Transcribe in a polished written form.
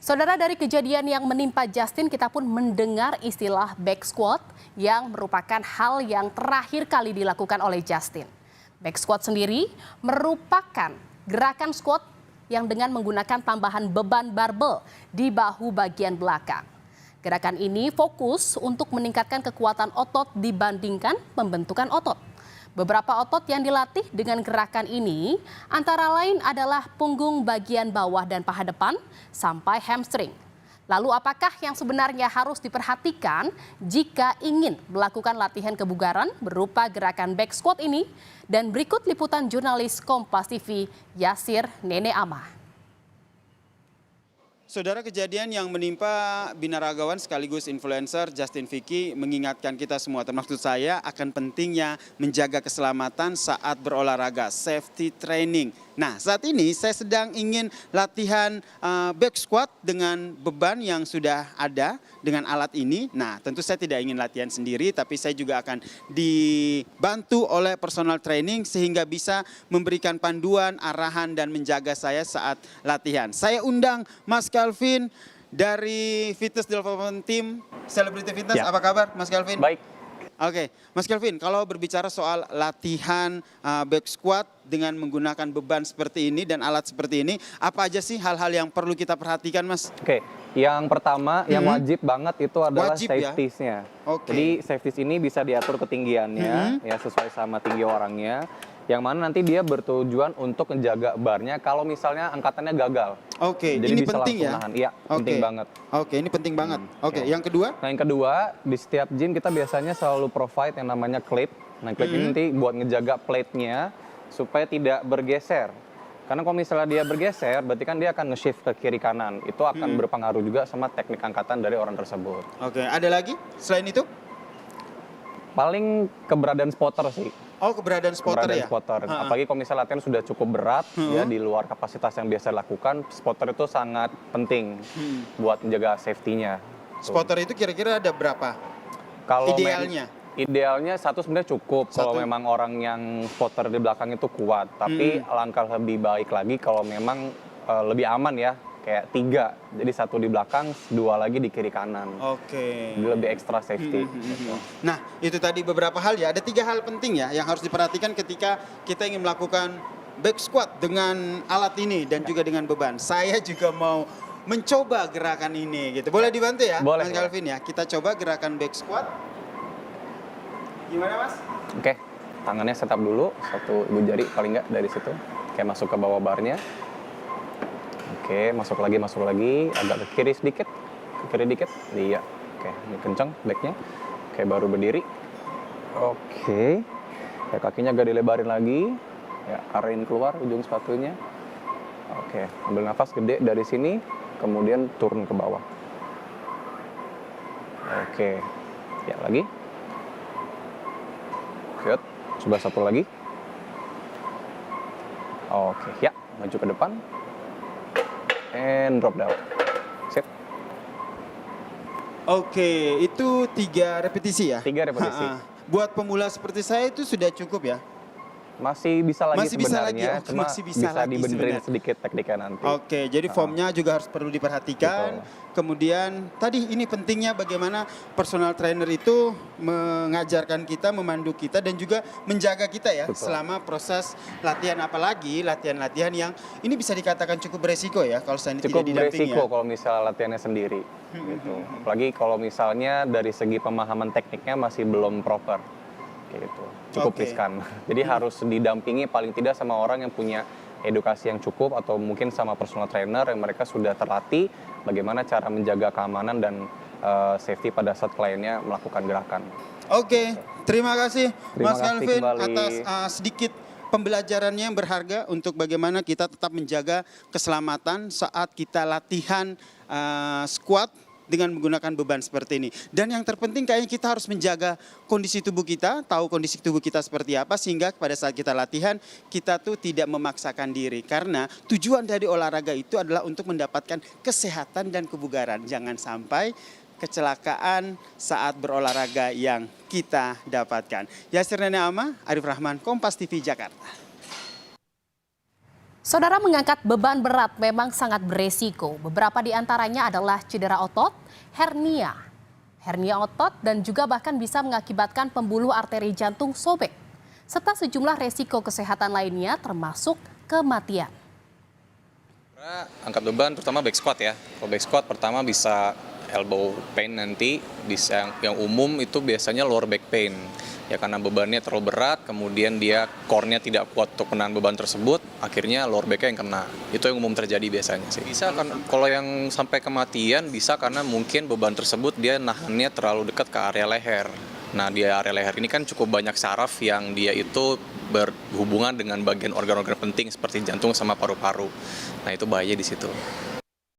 Saudara, dari kejadian yang menimpa Justin, kita pun mendengar istilah back squat yang merupakan hal yang terakhir kali dilakukan oleh Justin. Back squat sendiri merupakan gerakan squat yang dengan menggunakan tambahan beban barbel di bahu bagian belakang. Gerakan ini fokus untuk meningkatkan kekuatan otot dibandingkan pembentukan otot. Beberapa otot yang dilatih dengan gerakan ini antara lain adalah punggung bagian bawah dan paha depan sampai hamstring. Lalu apakah yang sebenarnya harus diperhatikan jika ingin melakukan latihan kebugaran berupa gerakan back squat ini? Dan berikut liputan jurnalis Kompas TV Yasir Nene Amah. Saudara, kejadian yang menimpa binaragawan sekaligus influencer Justin Vicky mengingatkan kita semua, termasuk saya, akan pentingnya menjaga keselamatan saat berolahraga, safety training. Nah, saat ini saya sedang ingin latihan back squat dengan beban yang sudah ada dengan alat ini. Nah, tentu saya tidak ingin latihan sendiri, tapi saya juga akan dibantu oleh personal training sehingga bisa memberikan panduan, arahan, dan menjaga saya saat latihan. Saya undang Mas Kelvin dari Fitness Development Team Celebrity Fitness. Ya. Apa kabar, Mas Kelvin? Baik. Oke, Mas Kelvin, kalau berbicara soal latihan back squat dengan menggunakan beban seperti ini dan alat seperti ini, apa aja sih hal-hal yang perlu kita perhatikan, Mas? Oke, yang pertama yang wajib banget itu adalah safety-nya. Jadi safety ini bisa diatur ketinggiannya ya sesuai sama tinggi orangnya. Yang mana nanti dia bertujuan untuk menjaga barnya kalau misalnya angkatannya gagal. Oke, jadi ini bisa penting ya? Iya, penting banget. Oke, ini penting banget. Oke, yang kedua? Nah, yang kedua, di setiap gym kita biasanya selalu provide yang namanya clip. Nah, clip ini nanti buat ngejaga plate-nya supaya tidak bergeser. Karena kalau misalnya dia bergeser, berarti kan dia akan nge-shift ke kiri kanan. Itu akan berpengaruh juga sama teknik angkatan dari orang tersebut. Oke, ada lagi selain itu? Paling keberadaan spotter sih. Oh, keberadaan spotter ya? Spotter. Apalagi kalau misalnya latihan sudah cukup berat ya di luar kapasitas yang biasa dilakukan, spotter itu sangat penting buat menjaga safety-nya. Spotter itu kira-kira ada berapa? Kalau idealnya? Idealnya satu sebenarnya cukup kalau memang orang yang spotter di belakang itu kuat. Tapi alangkah lebih baik lagi kalau memang lebih aman ya. Kayak 3, jadi 1 di belakang, 2 lagi di kiri kanan. Oke. Jadi lebih ekstra safety. Nah, itu tadi beberapa hal ya. Ada 3 hal penting ya yang harus diperhatikan ketika kita ingin melakukan back squat dengan alat ini dan juga dengan beban. Saya juga mau mencoba gerakan ini gitu. Boleh dibantu ya, Boleh, Mas Kelvin ya? Kita coba gerakan back squat. Gimana, Mas? Oke, tangannya setup dulu, 1 ibu jari paling nggak dari situ. Kayak masuk ke bawah barnya. Oke, masuk lagi, agak ke kiri sedikit, iya. Oke, ini kencang backnya. Oke, baru berdiri. Oke, ya, kakinya agak dilebarin lagi, ya, arahin keluar ujung sepatunya. Oke, ambil nafas gede dari sini, kemudian turun ke bawah. Oke, ya lagi. Good, coba 1 lagi. Oke, ya, maju ke depan. And drop down. Sip. Oke, itu 3 repetisi ya? 3 repetisi. Buat pemula seperti saya itu sudah cukup ya? Masih bisa lagi sebenarnya, cuma masih bisa lagi dibenerin sedikit tekniknya nanti. Oke, jadi formnya juga harus perlu diperhatikan. Betul. Kemudian tadi ini pentingnya bagaimana personal trainer itu mengajarkan kita, memandu kita dan juga menjaga kita ya. Betul. Selama proses latihan, apalagi latihan-latihan yang ini bisa dikatakan cukup beresiko ya kalau saya tidak didampingi. Cukup beresiko kalau misalnya latihannya sendiri. Gitu. Apalagi kalau misalnya dari segi pemahaman tekniknya masih belum proper. Gitu. Cukup riskan. Jadi harus didampingi paling tidak sama orang yang punya edukasi yang cukup atau mungkin sama personal trainer yang mereka sudah terlatih bagaimana cara menjaga keamanan dan safety pada saat kliennya melakukan gerakan. Oke, terima kasih Mas Kelvin kembali atas sedikit pembelajarannya yang berharga untuk bagaimana kita tetap menjaga keselamatan saat kita latihan squat dengan menggunakan beban seperti ini. Dan yang terpenting kayaknya kita harus menjaga kondisi tubuh kita, tahu kondisi tubuh kita seperti apa, sehingga pada saat kita latihan, kita tuh tidak memaksakan diri. Karena tujuan dari olahraga itu adalah untuk mendapatkan kesehatan dan kebugaran. Jangan sampai kecelakaan saat berolahraga yang kita dapatkan. Yasir Nene Amah, Arif Rahman, Kompas TV, Jakarta. Saudara, mengangkat beban berat memang sangat beresiko. Beberapa di antaranya adalah cedera otot, hernia otot, dan juga bahkan bisa mengakibatkan pembuluh arteri jantung sobek, serta sejumlah resiko kesehatan lainnya termasuk kematian. Angkat beban terutama back squat ya. Kalau back squat pertama bisa elbow pain nanti, bisa yang umum itu biasanya lower back pain. Ya karena bebannya terlalu berat, kemudian dia core-nya tidak kuat untuk menahan beban tersebut, akhirnya lower back-nya yang kena. Itu yang umum terjadi biasanya sih. Bisa kan, kalau yang sampai kematian bisa karena mungkin beban tersebut dia nahannya terlalu dekat ke area leher. Nah, di area leher ini kan cukup banyak saraf yang dia itu berhubungan dengan bagian organ-organ penting seperti jantung sama paru-paru. Nah, itu bahaya di situ.